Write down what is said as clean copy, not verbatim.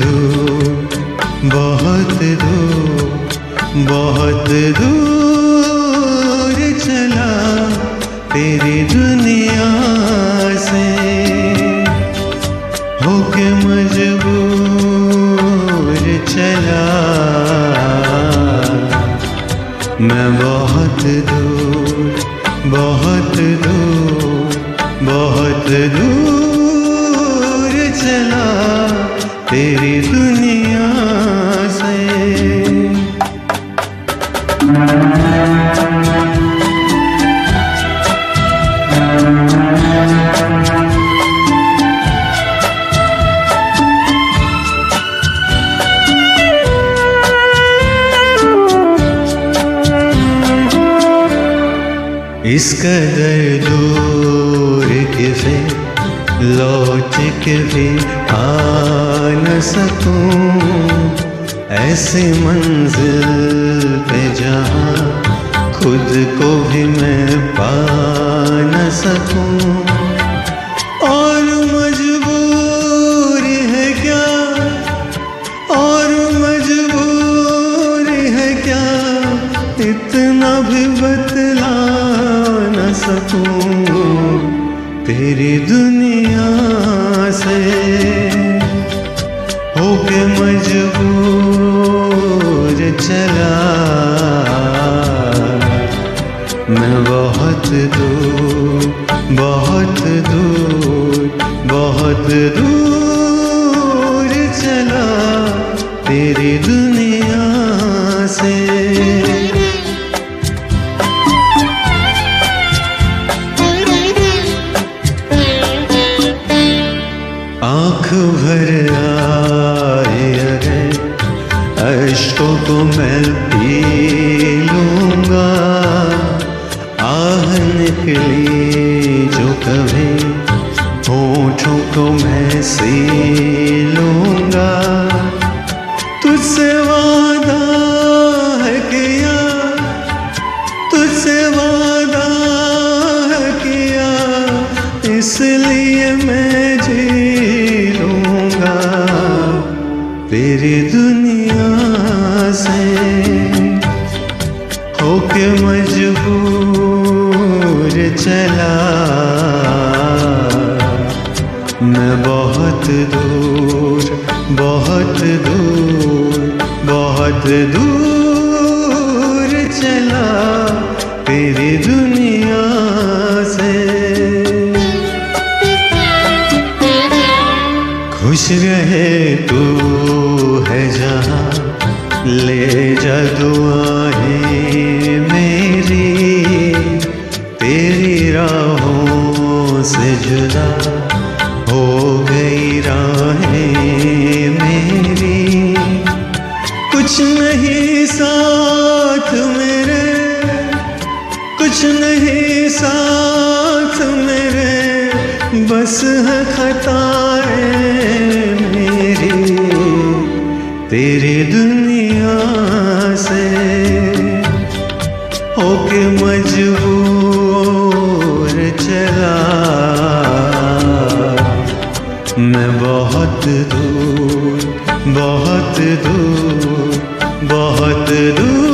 दूर, बहुत दूर, बहुत दूर चला तेरी दुनिया से, होके मजबूर चला मैं बहुत दूर, बहुत दूर, बहुत दूर चला तेरी दुनिया से। इस कदर दूर के फिर लौट के भी आ न सकूं, ऐसी मंजिल पे जहाँ खुद को भी मैं पा न सकूं। और मजबूर है क्या, और मजबूर है क्या, इतना भी बतला न सकूं तेरी दुनिया से, होके मजबूर चला मैं बहुत दूर, बहुत दूर, बहुत दूर चला तेरी दुनिया से। आँख भर आए अगर अश्कों को मैं पी लूँगा, आह निकली जो कभी होठों को मैं सी लूँगा। तुझसे वादा है किया, तुझसे वादा है किया, इसलिए मैं जी लूँगा तेरी दुनिया से, होके मजबूर चला मैं बहुत दूर, बहुत दूर, बहुत दूर चला तेरी दुनिया से। खुश रहे तू है जहाँ, ले जा दुआएं मेरी, तेरी राहों से जुदा हो गई राहें मेरी। कुछ नहीं साथ मेरे, कुछ नहीं साथ मेरे, बस है खताएं मेरी तेरी दुनिया से, होके मजबूर चला मैं बहुत दूर, बहुत दूर, बहुत दूर